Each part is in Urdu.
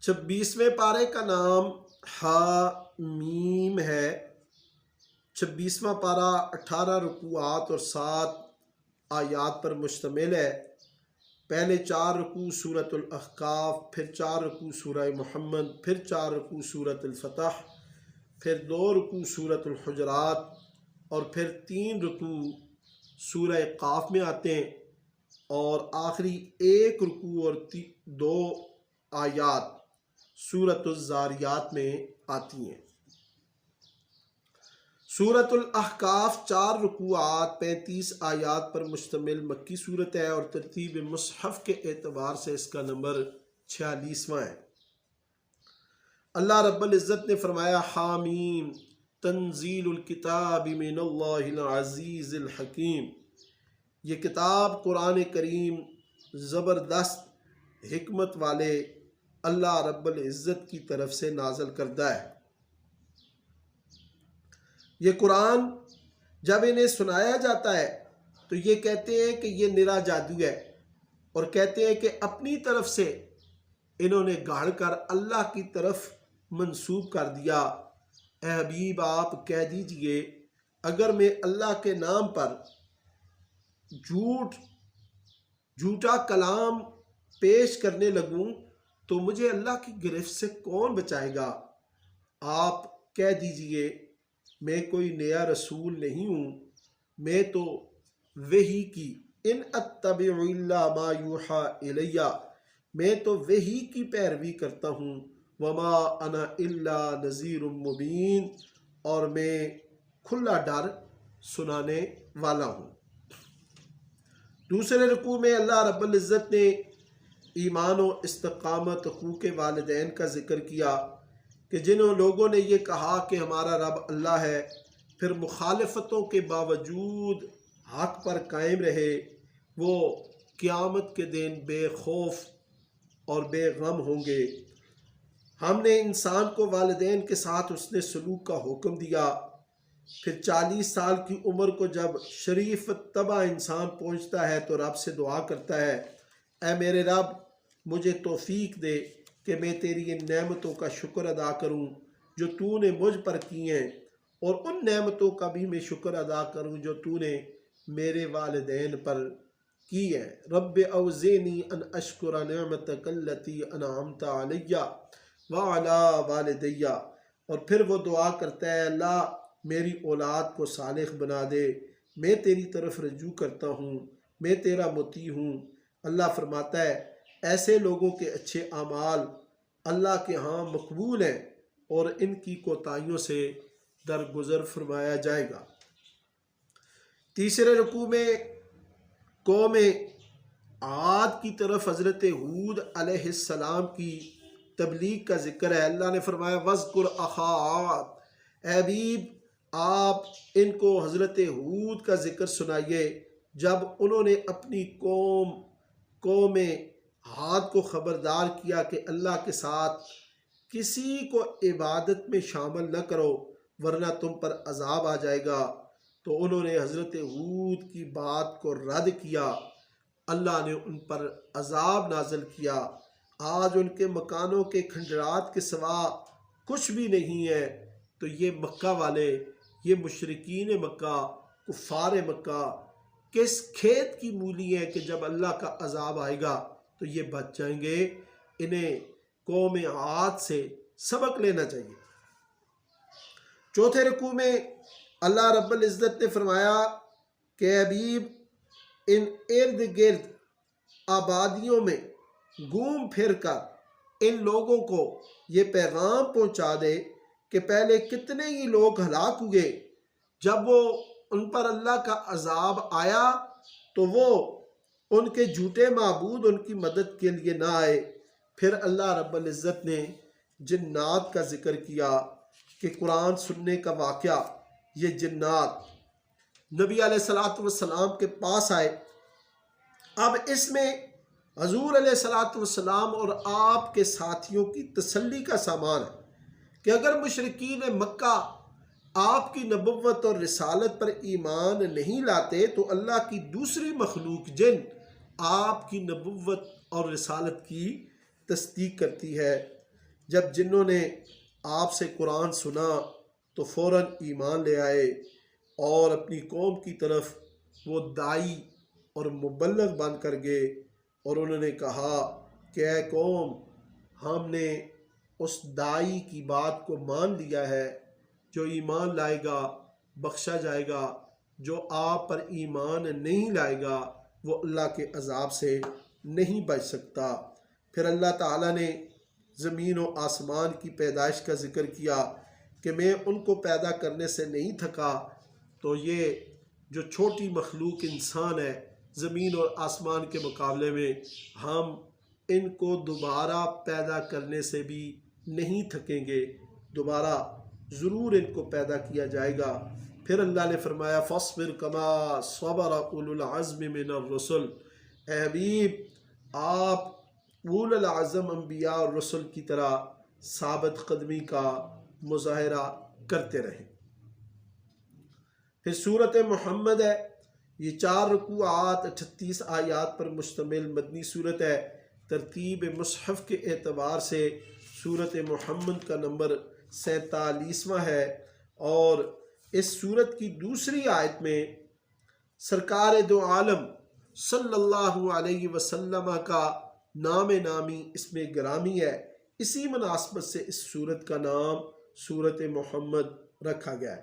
26ویں پارے کا نام حامیم ہے۔ 26واں پارہ 18 رکوعات اور 7 آیات پر مشتمل ہے۔ پہلے 4 رکوع سورۃ الاحقاف، پھر 4 رکوع سورہ محمد، پھر 4 رکوع سورۃ الفتح، پھر 2 رکوع سورۃ الحجرات اور پھر 3 رکوع سورہ قاف میں آتے ہیں، اور آخری 1 رکوع اور 2 آیات سورۃ الزاریات میں آتی ہیں۔ سورۃ الاحقاف 4 رکوعات 35 آیات پر مشتمل مکی صورت ہے، اور ترتیب مصحف کے اعتبار سے اس کا نمبر 46واں ہے۔ اللہ رب العزت نے فرمایا حامیم تنزیل الکتاب من اللہ العزیز الحکیم، یہ کتاب قرآن کریم زبردست حکمت والے اللہ رب العزت کی طرف سے نازل کردہ ہے۔ یہ قرآن جب انہیں سنایا جاتا ہے تو یہ کہتے ہیں کہ یہ نرا جادو ہے، اور کہتے ہیں کہ اپنی طرف سے انہوں نے گھڑ کر اللہ کی طرف منسوب کر دیا۔ اے حبیب آپ کہہ دیجئے اگر میں اللہ کے نام پر جھوٹا کلام پیش کرنے لگوں تو مجھے اللہ کی گرفت سے کون بچائے گا؟ آپ کہہ دیجئے میں کوئی نیا رسول نہیں ہوں، میں تو وحی کی ان اتبع الا ما یوحی الیہ، میں تو وحی کی پیروی کرتا ہوں، وما انا الا نذیر مبین، اور میں کھلا ڈر سنانے والا ہوں۔ دوسرے رکوع میں اللہ رب العزت نے ایمان و استقامت حقوق والدین کا ذکر کیا کہ جنہوں لوگوں نے یہ کہا کہ ہمارا رب اللہ ہے، پھر مخالفتوں کے باوجود حق پر قائم رہے، وہ قیامت کے دن بے خوف اور بے غم ہوں گے۔ ہم نے انسان کو والدین کے ساتھ حسن سلوک کا حکم دیا۔ پھر 40 سال کی عمر کو جب شریف طبع انسان پہنچتا ہے تو رب سے دعا کرتا ہے، اے میرے رب مجھے توفیق دے کہ میں تیری ان نعمتوں کا شکر ادا کروں جو تو نے مجھ پر کی ہیں، اور ان نعمتوں کا بھی میں شکر ادا کروں جو تو نے میرے والدین پر کی ہے۔ رب اوزعنی ان اشکر نعمتک التی انعمت علی وعلی والدی، اور پھر وہ دعا کرتا ہے اللہ میری اولاد کو صالح بنا دے، میں تیری طرف رجوع کرتا ہوں، میں تیرا مطیع ہوں۔ اللہ فرماتا ہے ایسے لوگوں کے اچھے اعمال اللہ کے ہاں مقبول ہیں، اور ان کی کوتاہیوں سے درگزر فرمایا جائے گا۔ تیسرے رکوع میں قوم عاد کی طرف حضرت ہود علیہ السلام کی تبلیغ کا ذکر ہے۔ اللہ نے فرمایا وَاذْكُرْ أَخَا عَادٍ، اے حبیب آپ ان کو حضرت ہود کا ذکر سنائیے جب انہوں نے اپنی قوم عاد کو خبردار کیا کہ اللہ کے ساتھ کسی کو عبادت میں شامل نہ کرو ورنہ تم پر عذاب آ جائے گا، تو انہوں نے حضرت ہود کی بات کو رد کیا، اللہ نے ان پر عذاب نازل کیا۔ آج ان کے مکانوں کے کھنڈرات کے سوا کچھ بھی نہیں ہے۔ تو یہ مکہ والے، یہ مشرکین مکہ، کفار مکہ کس کھیت کی مولی ہے کہ جب اللہ کا عذاب آئے گا تو یہ بچ جائیں گے۔ انہیں قوم عاد سے سبق لینا چاہیے۔ چوتھے رکوع میں اللہ رب العزت نے فرمایا کہ حبیب ان ارد گرد آبادیوں میں گھوم پھر کر ان لوگوں کو یہ پیغام پہنچا دے کہ پہلے کتنے ہی لوگ ہلاک ہوئے، جب وہ ان پر اللہ کا عذاب آیا تو وہ ان کے جھوٹے معبود ان کی مدد کے لیے نہ آئے۔ پھر اللہ رب العزت نے جنات کا ذکر کیا کہ قرآن سننے کا واقعہ، یہ جنات نبی علیہ السلام کے پاس آئے۔ اب اس میں حضور علیہ السلام اور آپ کے ساتھیوں کی تسلی کا سامان ہے کہ اگر مشرکین مکہ آپ کی نبوت اور رسالت پر ایمان نہیں لاتے تو اللہ کی دوسری مخلوق جن آپ کی نبوت اور رسالت کی تصدیق کرتی ہے۔ جب جنوں نے آپ سے قرآن سنا تو فوراً ایمان لے آئے اور اپنی قوم کی طرف وہ دائی اور مبلغ بن کر گئے، اور انہوں نے کہا کہ اے قوم، ہم نے اس دائی کی بات کو مان لیا ہے، جو ایمان لائے گا بخشا جائے گا، جو آپ پر ایمان نہیں لائے گا وہ اللہ کے عذاب سے نہیں بچ سکتا۔ پھر اللہ تعالیٰ نے زمین و آسمان کی پیدائش کا ذکر کیا کہ میں ان کو پیدا کرنے سے نہیں تھکا، تو یہ جو چھوٹی مخلوق انسان ہے زمین اور آسمان کے مقابلے میں، ہم ان کو دوبارہ پیدا کرنے سے بھی نہیں تھکیں گے، دوبارہ ضرور ان کو پیدا کیا جائے گا۔ پھر اللہ نے فرمایا فاصبر کما صبر اولو العزم من الرسل، اے حبیب آپ اولو العزم انبیاء اور رسل کی طرح ثابت قدمی کا مظاہرہ کرتے رہیں۔ پھر صورت محمد ہے، یہ 4 رکوعات 38 آیات پر مشتمل مدنی صورت ہے۔ ترتیب مصحف کے اعتبار سے صورت محمد کا نمبر 47واں ہے، اور اس صورت کی دوسری آیت میں سرکار دو عالم صلی اللہ علیہ وسلم کا نام نامی اس میں گرامی ہے، اسی مناسبت سے اس صورت کا نام صورت محمد رکھا گیا ہے۔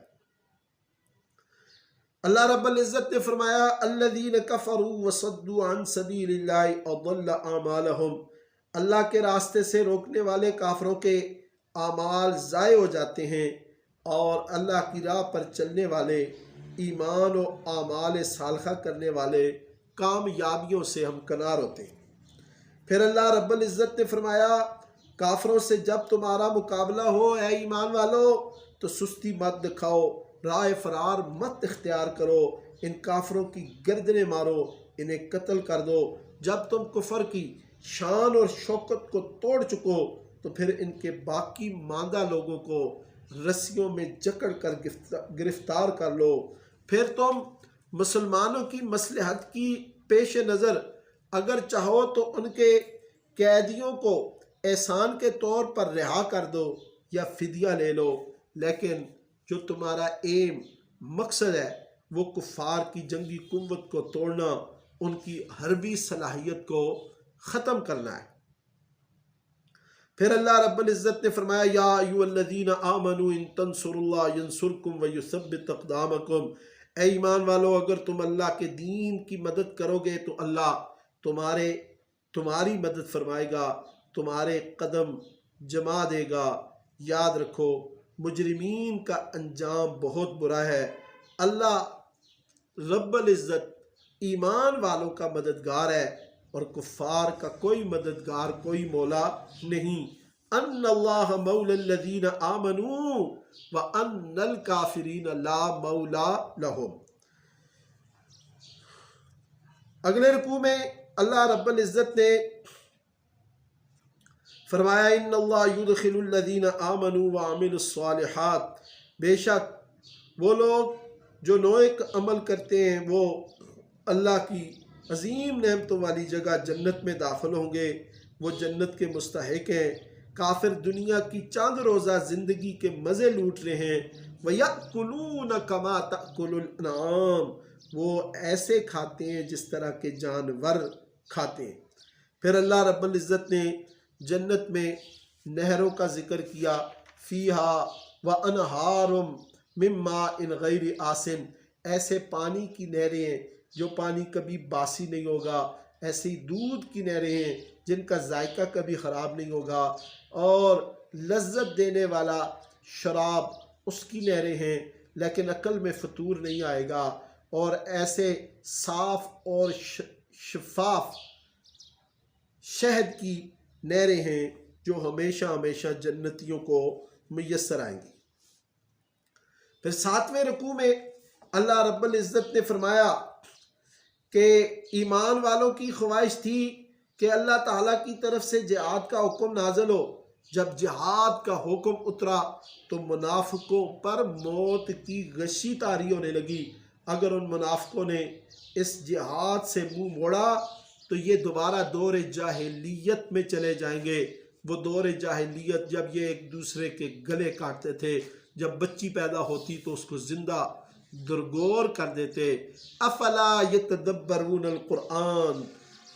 اللہ رب العزت نے فرمایا الذین کفروا وصدوا عن سبیل اللہ اضل اعمالہم، اللہ کے راستے سے روکنے والے کافروں کے اعمال ضائع ہو جاتے ہیں، اور اللہ کی راہ پر چلنے والے ایمان و اعمال صالحہ کرنے والے کامیابیوں سے ہمکنار ہوتے ہیں۔ پھر اللہ رب العزت نے فرمایا کافروں سے جب تمہارا مقابلہ ہو اے ایمان والو تو سستی مت دکھاؤ، راہ فرار مت اختیار کرو، ان کافروں کی گردنیں مارو، انہیں قتل کر دو۔ جب تم کفر کی شان اور شوکت کو توڑ چکو تو پھر ان کے باقی ماندہ لوگوں کو رسیوں میں جکڑ کر گرفتار کر لو۔ پھر تم مسلمانوں کی مصلحت کی پیش نظر اگر چاہو تو ان کے قیدیوں کو احسان کے طور پر رہا کر دو یا فدیہ لے لو، لیکن جو تمہارا ایم مقصد ہے وہ کفار کی جنگی قوت کو توڑنا، ان کی حربی صلاحیت کو ختم کرنا ہے۔ پھر اللہ رب العزت نے فرمایا یا ایھا الذین آمنوا ان تنصروا اللہ ینصرکم ویثبت اقدامکم، اے ایمان والو اگر تم اللہ کے دین کی مدد کرو گے تو اللہ تمہاری مدد فرمائے گا، تمہارے قدم جما دے گا۔ یاد رکھو مجرمین کا انجام بہت برا ہے۔ اللہ رب العزت ایمان والوں کا مددگار ہے اور کفار کا کوئی مددگار، کوئی مولا نہیں۔ ان اللہ مولا الذین آمنوا وان الکافرین لا مولا لہم۔ اگلے رکوع میں اللہ رب العزت نے فرمایا ان اللہ یدخل الذین آمنوا وعملوا الصالحات، بے شک وہ لوگ جو نیک عمل کرتے ہیں وہ اللہ کی عظیم نعمتوں والی جگہ جنت میں داخل ہوں گے، وہ جنت کے مستحق ہیں۔ کافر دنیا کی چند روزہ زندگی کے مزے لوٹ رہے ہیں، وَيَأْكُلُونَ كَمَا تَأْكُلُ الْأَنْعَامُ، وہ ایسے کھاتے ہیں جس طرح کے جانور کھاتے ہیں۔ پھر اللہ رب العزت نے جنت میں نہروں کا ذکر کیا، فیہا وَأَنْہَارٌ مِّن مَّاءٍ غَيْرِ آسِنٍ، ایسے پانی کی نہریں ہیں جو پانی کبھی باسی نہیں ہوگا، ایسے ہی دودھ کی نہریں ہیں جن کا ذائقہ کبھی خراب نہیں ہوگا، اور لذت دینے والا شراب اس کی نہریں ہیں لیکن عقل میں فطور نہیں آئے گا، اور ایسے صاف اور شفاف شہد کی نہریں ہیں جو ہمیشہ ہمیشہ جنتیوں کو میسر آئیں گی۔ پھر 7ویں رکوع میں اللہ رب العزت نے فرمایا کہ ایمان والوں کی خواہش تھی کہ اللہ تعالیٰ کی طرف سے جہاد کا حکم نازل ہو۔ جب جہاد کا حکم اترا تو منافقوں پر موت کی غشی طاری ہونے لگی۔ اگر ان منافقوں نے اس جہاد سے منہ موڑا تو یہ دوبارہ دور جاہلیت میں چلے جائیں گے، وہ دور جاہلیت جب یہ ایک دوسرے کے گلے کاٹتے تھے، جب بچی پیدا ہوتی تو اس کو زندہ درگور کر دیتے۔ افلا یتدبرون القرآن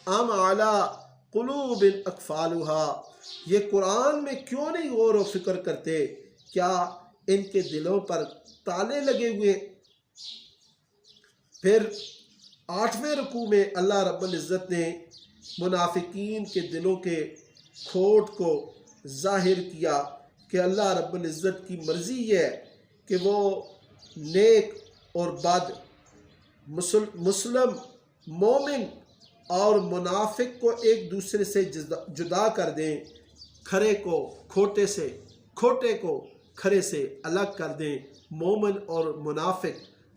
ام علی قلوب اقفالها، یہ قرآن میں کیوں نہیں غور و فکر کرتے، کیا ان کے دلوں پر تالے لگے ہوئے؟ پھر 8ویں رکوع میں اللہ رب العزت نے منافقین کے دلوں کے کھوٹ کو ظاہر کیا کہ اللہ رب العزت کی مرضی یہ ہے کہ وہ نیک اور بد، مسلم، مومن اور منافق کو ایک دوسرے سے جدا کر دیں، کھرے کو کھوٹے سے، کھوٹے کو کھرے سے الگ کر دیں، مومن اور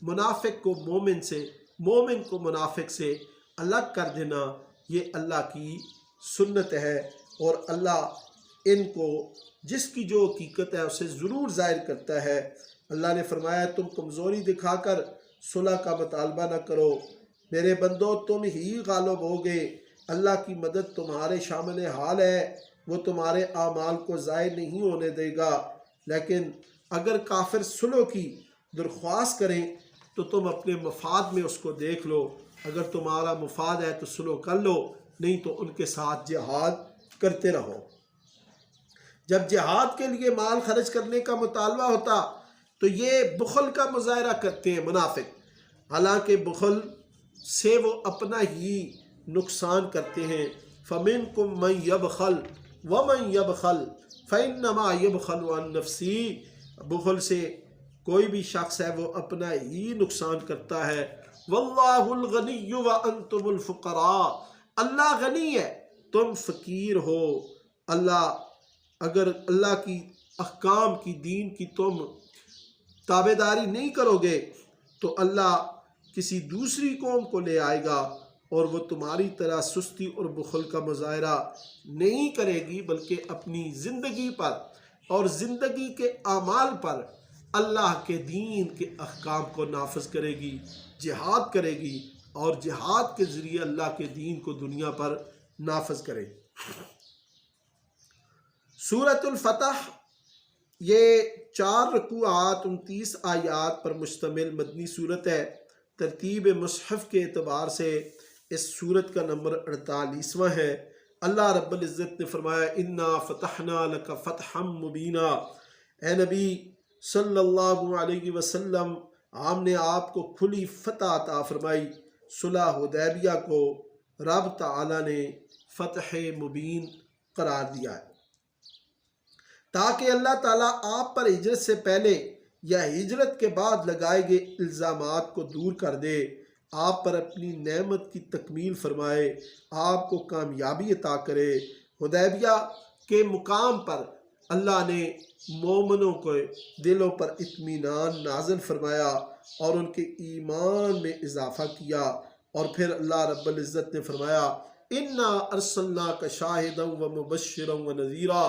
منافق کو مومن سے، مومن کو منافق سے الگ کر دینا، یہ اللہ کی سنت ہے، اور اللہ ان کو جس کی جو حقیقت ہے اسے ضرور ظاہر کرتا ہے۔ اللہ نے فرمایا تم کمزوری دکھا کر صلح کا مطالبہ نہ کرو، میرے بندو تم ہی غالب ہوگے، اللہ کی مدد تمہارے شامل حال ہے، وہ تمہارے اعمال کو ضائع نہیں ہونے دے گا۔ لیکن اگر کافر صلح کی درخواست کریں تو تم اپنے مفاد میں اس کو دیکھ لو، اگر تمہارا مفاد ہے تو صلح کر لو، نہیں تو ان کے ساتھ جہاد کرتے رہو۔ جب جہاد کے لیے مال خرچ کرنے کا مطالبہ ہوتا تو یہ بخل کا مظاہرہ کرتے ہیں منافق، حالانکہ بخل سے وہ اپنا ہی نقصان کرتے ہیں۔ فَمِنْكُمْ مَنْ يَبْخَلْ وَمَنْ يَبْخَلْ فَإِنَّمَا يَبْخَلُ عَنْ نَفْسِهِ، بخل سے کوئی بھی شخص ہے وہ اپنا ہی نقصان کرتا ہے۔ وَاللَّهُ الْغَنِيُّ وَأَنْتُمُ الْفُقَرَاءُ، اللہ غنی ہے تم فقیر ہو۔ اگر اللہ کی احکام کی، دین کی تم تابع داری نہیں کرو گے تو اللہ کسی دوسری قوم کو لے آئے گا اور وہ تمہاری طرح سستی اور بخل کا مظاہرہ نہیں کرے گی، بلکہ اپنی زندگی پر اور زندگی کے اعمال پر اللہ کے دین کے احکام کو نافذ کرے گی، جہاد کرے گی اور جہاد کے ذریعے اللہ کے دین کو دنیا پر نافذ کرے گی۔ سورۃ الفتح یہ 4 رکوعات 29 آیات پر مشتمل مدنی صورت ہے۔ ترتیب مصحف کے اعتبار سے اس صورت کا نمبر 48واں ہے۔ اللہ رب العزت نے فرمایا انا فتحنا لک فتحا مبینا، اے نبی صلی اللہ علیہ وسلم ہم نے آپ کو کھلی فتح عطا فرمائی۔ صلح حدیبیہ کو رب تعالی نے فتح مبین قرار دیا ہے تاکہ اللہ تعالیٰ آپ پر ہجرت سے پہلے یا ہجرت کے بعد لگائے گئے الزامات کو دور کر دے، آپ پر اپنی نعمت کی تکمیل فرمائے، آپ کو کامیابی عطا کرے۔ حدیبیہ کے مقام پر اللہ نے مومنوں کے دلوں پر اطمینان نازل فرمایا اور ان کے ایمان میں اضافہ کیا، اور پھر اللہ رب العزت نے فرمایا انا ارسلناک شاہدا ومبشرا ونذیرا،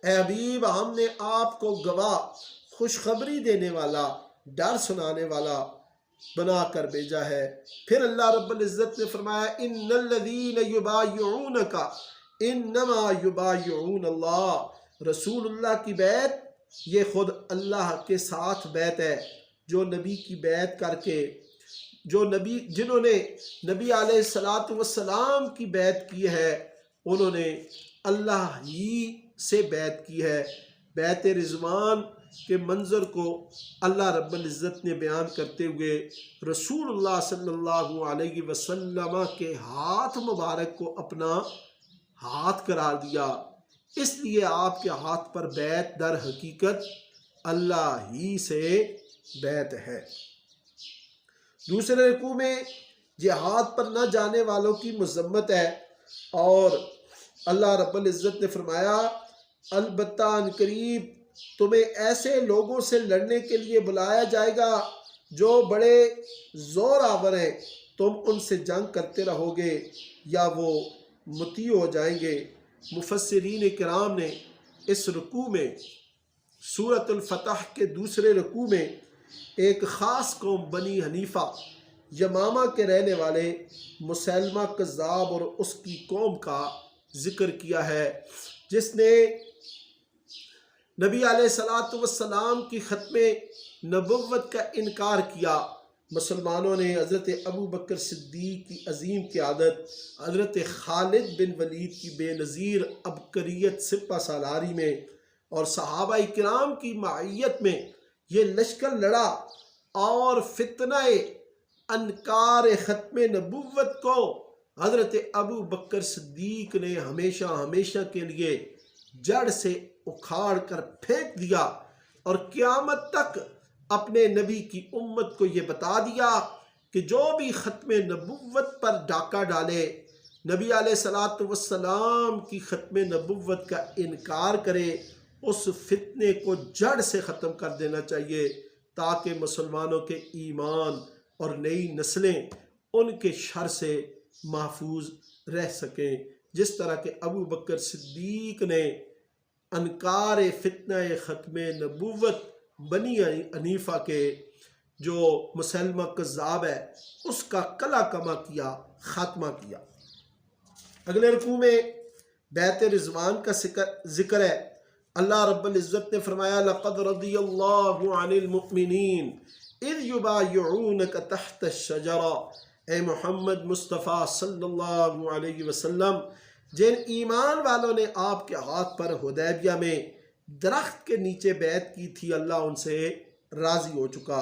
اے حبیب ہم نے آپ کو گواہ، خوشخبری دینے والا، ڈر سنانے والا بنا کر بھیجا ہے۔ پھر اللہ رب العزت نے فرمایا ان الذین یبایعونک انما یبایعون اللہ، رسول اللہ کی بیعت یہ خود اللہ کے ساتھ بیعت ہے۔ جو نبی کی بیعت کر کے، جنہوں نے نبی علیہ السلام کی بیعت کی ہے انہوں نے اللہ ہی سے بیعت کی ہے۔ بیعت رضوان کے منظر کو اللہ رب العزت نے بیان کرتے ہوئے رسول اللہ صلی اللہ علیہ وسلم کے ہاتھ مبارک کو اپنا ہاتھ قرار دیا، اس لیے آپ کے ہاتھ پر بیعت در حقیقت اللہ ہی سے بیعت ہے۔ دوسرے رکوع میں جہاد پر نہ جانے والوں کی مذمت ہے، اور اللہ رب العزت نے فرمایا البتہ ان قریب تمہیں ایسے لوگوں سے لڑنے کے لیے بلایا جائے گا جو بڑے زور آور ہیں، تم ان سے جنگ کرتے رہو گے یا وہ مطیع ہو جائیں گے۔ مفسرین کرام نے اس رکوع میں سورۃ الفتح کے دوسرے رکوع میں ایک خاص قوم بنی حنیفہ یمامہ کے رہنے والے مسیلمہ کذاب اور اس کی قوم کا ذکر کیا ہے، جس نے نبی علیہ الصلاۃ والسلام کی ختم نبوت کا انکار کیا، مسلمانوں نے حضرت ابو بکر صدیق کی عظیم قیادت، حضرت خالد بن ولید کی بے نظیر عبقریت سپہ سالاری میں اور صحابہ کرام کی معیت میں یہ لشکر لڑا اور فتنہ انکار ختم نبوت کو حضرت ابو بکر صدیق نے ہمیشہ ہمیشہ کے لیے جڑ سے اکھاڑ کر پھینک دیا، اور قیامت تک اپنے نبی کی امت کو یہ بتا دیا کہ جو بھی ختم نبوت پر ڈاکہ ڈالے، نبی علیہ الصلاۃ والسلام کی ختم نبوت کا انکار کرے، اس فتنے کو جڑ سے ختم کر دینا چاہیے تاکہ مسلمانوں کے ایمان اور نئی نسلیں ان کے شر سے محفوظ رہ سکیں، جس طرح کہ ابو بکر صدیق نے انکار فتنہ ختم نبوت بنی حنیفہ کے جو مسلمہ کذاب ہے اس کا کلا کما کیا، خاتمہ کیا۔ اگلے رکوع میں بیعت رضوان کا ذکر ہے۔ اللہ رب العزت نے فرمایا لقد رضی اللہ عن المؤمنین اذ یبایعونک تحت الشجرہ، اے محمد مصطفیٰ صلی اللہ علیہ وسلم، جن ایمان والوں نے آپ کے ہاتھ پر حدیبیہ میں درخت کے نیچے بیعت کی تھی، اللہ ان سے راضی ہو چکا۔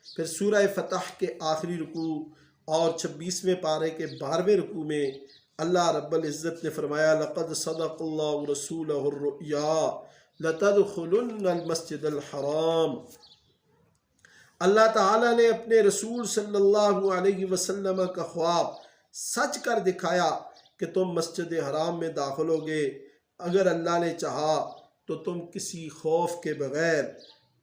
پھر سورہ فتح کے آخری رکوع اور 26ویں پارے کے 12ویں رکوع میں اللہ رب العزت نے فرمایا لقد صدق اللہ رسولہ الرؤیا لتدخلن المسجد الحرام، اللہ تعالیٰ نے اپنے رسول صلی اللہ علیہ وسلم کا خواب سچ کر دکھایا کہ تم مسجد حرام میں داخل ہوگے، اگر اللہ نے چاہا تو تم کسی خوف کے بغیر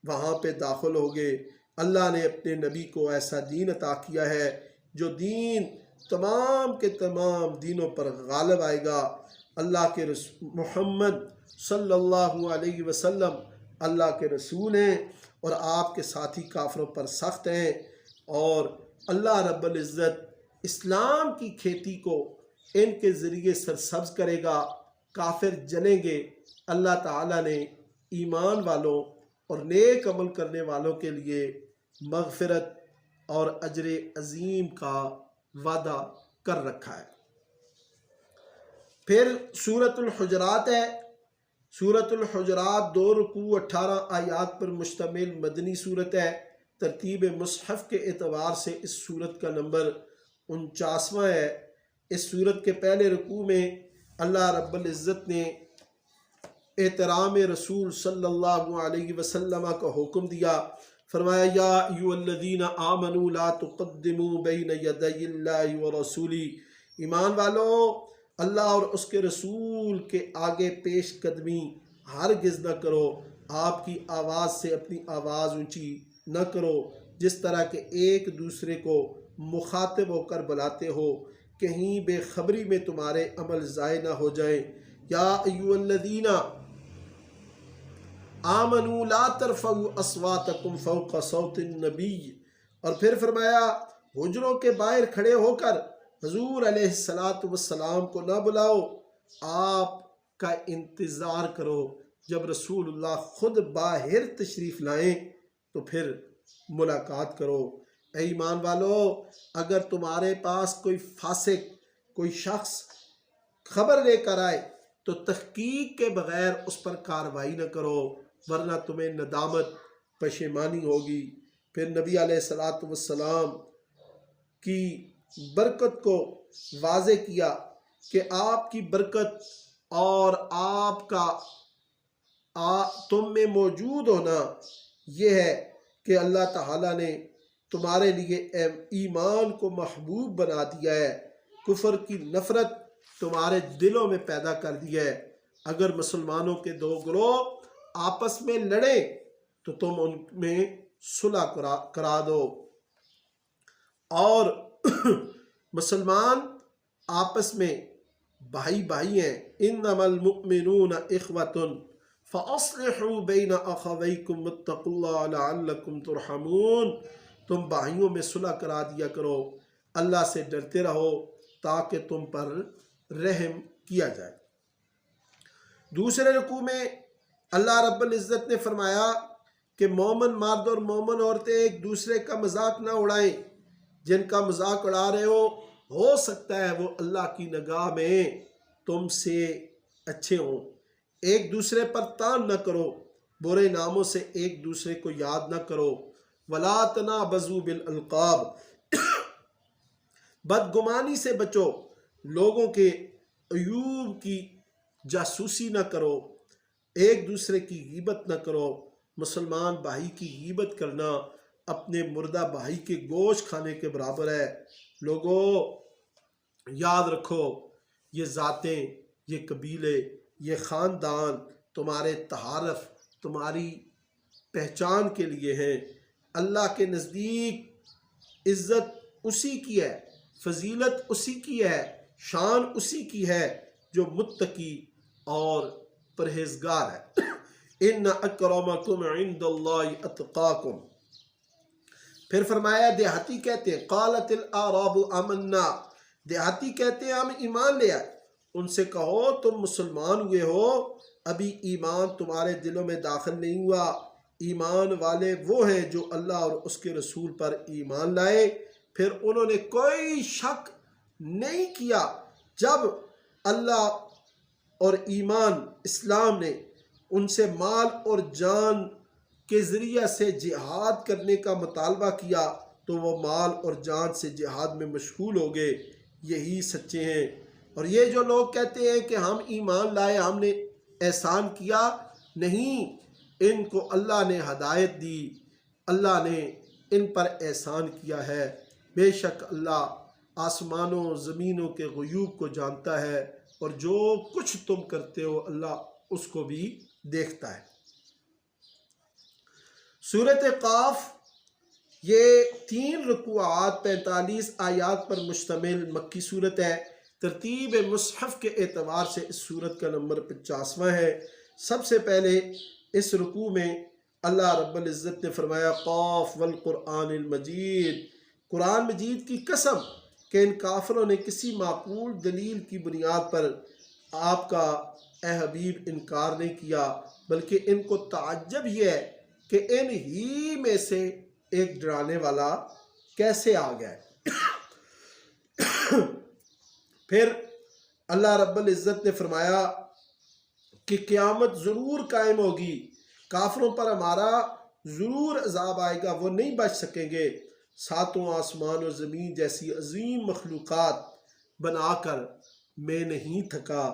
وہاں پہ داخل ہوگے۔ اللہ نے اپنے نبی کو ایسا دین عطا کیا ہے جو دین تمام کے تمام دینوں پر غالب آئے گا۔ اللہ کے محمد صلی اللہ علیہ وسلم اللہ کے رسول ہیں اور آپ کے ساتھی کافروں پر سخت ہیں، اور اللہ رب العزت اسلام کی کھیتی کو ان کے ذریعے سرسبز کرے گا، کافر جلیں گے۔ اللہ تعالیٰ نے ایمان والوں اور نیک عمل کرنے والوں کے لیے مغفرت اور اجر عظیم کا وعدہ کر رکھا ہے۔ پھر سورۃ الحجرات ہے۔ سورۃ الحجرات 2 رکوع 18 آیات پر مشتمل مدنی صورت ہے۔ ترتیب مصحف کے اعتبار سے اس صورت کا نمبر 49واں ہے۔ اس صورت کے پہلے رکوع میں اللہ رب العزت نے احترام رسول صلی اللہ علیہ وسلم کا حکم دیا، فرمایا یا ایھا الذین آمنوا لا تقدموا بین یدی اللہ ورسولہ، ایمان والو اللہ اور اس کے رسول کے آگے پیش قدمی ہرگز نہ کرو، آپ کی آواز سے اپنی آواز اونچی نہ کرو جس طرح کہ ایک دوسرے کو مخاطب ہو کر بلاتے ہو، کہیں بے خبری میں تمہارے عمل ضائع نہ ہو جائیں۔ یا ایھا الذین آمنوا لا ترفعوا اصواتکم فوق صوت النبی، اور پھر فرمایا حجروں کے باہر کھڑے ہو کر حضور علیہ السلام کو نہ بلاؤ، آپ کا انتظار کرو، جب رسول اللہ خود باہر تشریف لائیں تو پھر ملاقات کرو۔ اے ایمان والو، اگر تمہارے پاس کوئی فاسق، کوئی شخص خبر لے کر آئے تو تحقیق کے بغیر اس پر کارروائی نہ کرو، ورنہ تمہیں ندامت، پشیمانی ہوگی۔ پھر نبی علیہ السلام کی برکت کو واضح کیا کہ آپ کی برکت اور آپ کا تم میں موجود ہونا یہ ہے کہ اللہ تعالیٰ نے تمہارے لیے ایمان کو محبوب بنا دیا ہے، کفر کی نفرت تمہارے دلوں میں پیدا کر دی ہے۔ اگر مسلمانوں کے دو گروہ آپس میں لڑیں تو تم ان میں صلح کرا دو، اور مسلمان آپس میں بھائی بھائی ہیں۔ انما المؤمنون اخوۃ فاصلحوا بین اخویکم واتقوا اللہ لعلکم ترحمون، تم بھائیوں میں صلح کرا دیا کرو، اللہ سے ڈرتے رہو تاکہ تم پر رحم کیا جائے۔ دوسرے رکوع میں اللہ رب العزت نے فرمایا کہ مومن مرد اور مومن عورتیں ایک دوسرے کا مذاق نہ اڑائیں، جن کا مذاق اڑا رہے ہو سکتا ہے وہ اللہ کی نگاہ میں تم سے اچھے ہوں۔ ایک دوسرے پر تان نہ کرو، برے ناموں سے ایک دوسرے کو یاد نہ کرو۔ وَلَا تَنَابَزُوا بِالْأَلْقَابِ، بدگمانی سے بچو، لوگوں کے عیوب کی جاسوسی نہ کرو، ایک دوسرے کی غیبت نہ کرو۔ مسلمان بھائی کی غیبت کرنا اپنے مردہ بھائی کے گوشت کھانے کے برابر ہے۔ لوگوں یاد رکھو، یہ ذاتیں، یہ قبیلے، یہ خاندان تمہارے تعارف، تمہاری پہچان کے لیے ہیں۔ اللہ کے نزدیک عزت اسی کی ہے، فضیلت اسی کی ہے، شان اسی کی ہے جو متقی اور پرہیزگار ہے۔ ان اکرمکم عند اللہ اتقاکم۔ پھر فرمایا دیہاتی کہتے ہیں قالت الاعراب آمنا، دیہاتی کہتے ہیں ہم ایمان لے آئے۔ ان سے کہو تم مسلمان ہوئے ہو، ابھی ایمان تمہارے دلوں میں داخل نہیں ہوا۔ ایمان والے وہ ہیں جو اللہ اور اس کے رسول پر ایمان لائے، پھر انہوں نے کوئی شک نہیں کیا جب اللہ اور ایمان اسلام نے ان سے مال اور جان کے ذریعہ سے جہاد کرنے کا مطالبہ کیا تو وہ مال اور جان سے جہاد میں مشغول ہو گئے، یہی سچے ہیں۔ اور یہ جو لوگ کہتے ہیں کہ ہم ایمان لائے، ہم نے احسان کیا، نہیں، ان کو اللہ نے ہدایت دی، اللہ نے ان پر احسان کیا ہے۔ بے شک اللہ آسمانوں زمینوں کے غیوب کو جانتا ہے، اور جو کچھ تم کرتے ہو اللہ اس کو بھی دیکھتا ہے۔ سورۃ قاف یہ 3 رکوعات 45 آیات پر مشتمل مکی صورت ہے۔ ترتیب مصحف کے اعتبار سے اس صورت کا نمبر 50واں ہے۔ سب سے پہلے اس رکوع میں اللہ رب العزت نے فرمایا قاف والقرآن المجید، قرآن مجید کی قسم کہ ان کافروں نے کسی معقول دلیل کی بنیاد پر آپ کا اے حبیب انکار نہیں کیا، بلکہ ان کو تعجب یہ ہے کہ ان ہی میں سے ایک ڈرانے والا کیسے آ گیا۔ پھر اللہ رب العزت نے فرمایا کہ قیامت ضرور قائم ہوگی، کافروں پر ہمارا ضرور عذاب آئے گا، وہ نہیں بچ سکیں گے۔ 7 آسمان و زمین جیسی عظیم مخلوقات بنا کر میں نہیں تھکا،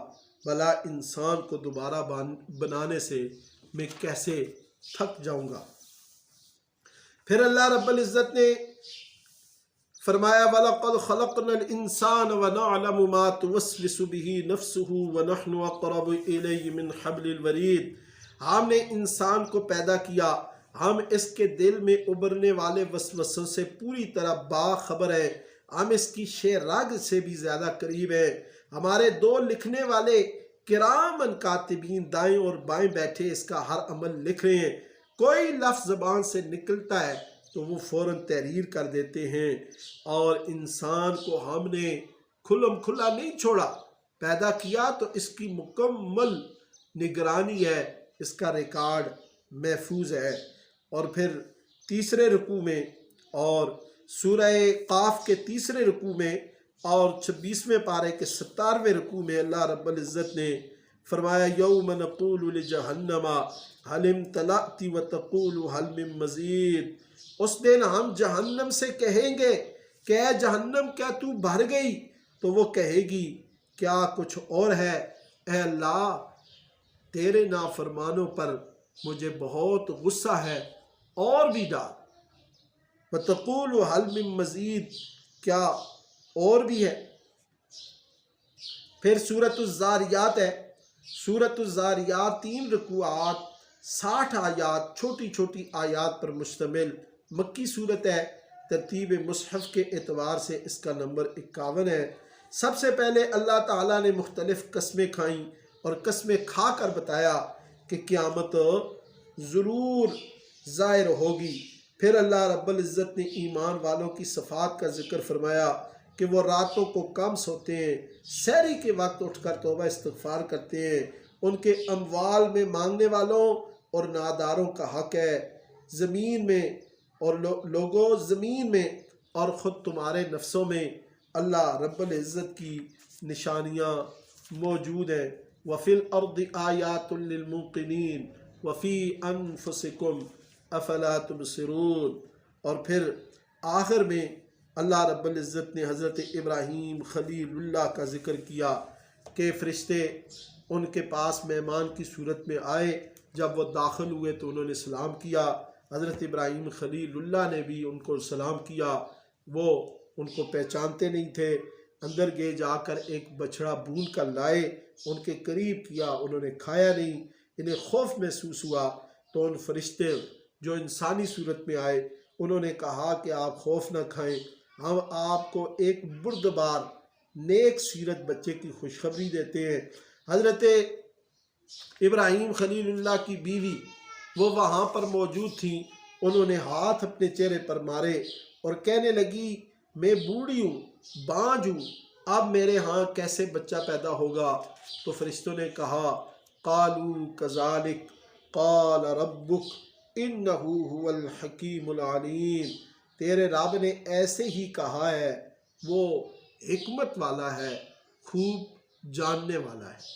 بھلا انسان کو دوبارہ بنانے سے میں کیسے تھک جاؤں گا۔ پھر اللہ رب العزت نے فرمایا وَلَقَدْ خَلَقْنَا الْإِنسَانَ وَنَعْلَمُ مَا تُوَسْوِسُ بِهِ نَفْسُهُ وَنَحْنُ أَقْرَبُ إِلَيْهِ مِنْ حَبْلِ الْوَرِيدِ، ہم نے انسان کو پیدا کیا، ہم اس کے دل میں ابھرنے والے وسوسوں سے پوری طرح باخبر ہیں، ہم اس کی شہ-رگ سے بھی زیادہ قریب ہیں۔ ہمارے 2 لکھنے والے کرامن کاتبین دائیں اور بائیں بیٹھے اس کا ہر عمل لکھ رہے ہیں، کوئی لفظ زبان سے نکلتا ہے تو وہ فوراً تحریر کر دیتے ہیں۔ اور انسان کو ہم نے کھلم کھلا نہیں چھوڑا، پیدا کیا تو اس کی مکمل نگرانی ہے، اس کا ریکارڈ محفوظ ہے۔ اور پھر تیسرے رکوع میں اور سورہ قاف کے تیسرے رکوع میں اور 26ویں پارے کے 17ویں رکوع میں اللہ رب العزت نے فرمایا یوم نقول لجہنم حل امتلأت وتقول حل من مزید، اس دن ہم جہنم سے کہیں گے کہ اے جہنم کیا تو بھر گئی، تو وہ کہے گی کیا کچھ اور ہے، اے اللہ تیرے نافرمانوں پر مجھے بہت غصہ ہے اور بھی ڈال۔ وتقول حل من مزید، کیا اور بھی ہے۔ پھر سورۃ الزاریات ہے، سورۃ الزاریات 3 رکوعات 60 آیات چھوٹی چھوٹی آیات پر مشتمل مکی صورت ہے۔ ترتیب مصحف کے اعتبار سے اس کا نمبر 51 ہے۔ سب سے پہلے اللہ تعالیٰ نے مختلف قسمیں کھائیں اور قسمیں کھا کر بتایا کہ قیامت ضرور ظاہر ہوگی۔ پھر اللہ رب العزت نے ایمان والوں کی صفات کا ذکر فرمایا کہ وہ راتوں کو کم سوتے ہیں، سحری کے وقت اٹھ کر توبہ استغفار کرتے ہیں ان کے اموال میں مانگنے والوں اور ناداروں کا حق ہے، زمین میں اور لوگوں زمین میں اور خود تمہارے نفسوں میں اللہ رب العزت کی نشانیاں موجود ہیں۔ وَفِي الْأَرْضِ آیَاتٌ لِّلْمُوقِنِينَ وَفِي أَنفُسِكُمْ أَفَلَا تُبْصِرُونَ۔ اور پھر آخر میں اللہ رب العزت نے حضرت ابراہیم خلیل اللہ کا ذکر کیا کہ فرشتے ان کے پاس مہمان کی صورت میں آئے، جب وہ داخل ہوئے تو انہوں نے سلام کیا۔ حضرت ابراہیم خلیل اللہ نے بھی ان کو سلام کیا، وہ ان کو پہچانتے نہیں تھے۔ اندر گئے، جا کر ایک بچڑا بھون کر لائے، ان کے قریب کیا، انہوں نے کھایا نہیں۔ انہیں خوف محسوس ہوا تو ان فرشتے جو انسانی صورت میں آئے انہوں نے کہا کہ آپ خوف نہ کھائیں، ہم آپ کو ایک بردبار نیک سیرت بچے کی خوشخبری دیتے ہیں۔ حضرت ابراہیم خلیل اللہ کی بیوی وہ وہاں پر موجود تھیں، انہوں نے ہاتھ اپنے چہرے پر مارے اور کہنے لگی میں بوڑھی ہوں، بانجھ ہوں، اب میرے ہاں کیسے بچہ پیدا ہوگا؟ تو فرشتوں نے کہا قالوا کذالک قال ربک انہ هو الحکیم العلیم، تیرے رب نے ایسے ہی کہا ہے، وہ حکمت والا ہے، خوب جاننے والا ہے۔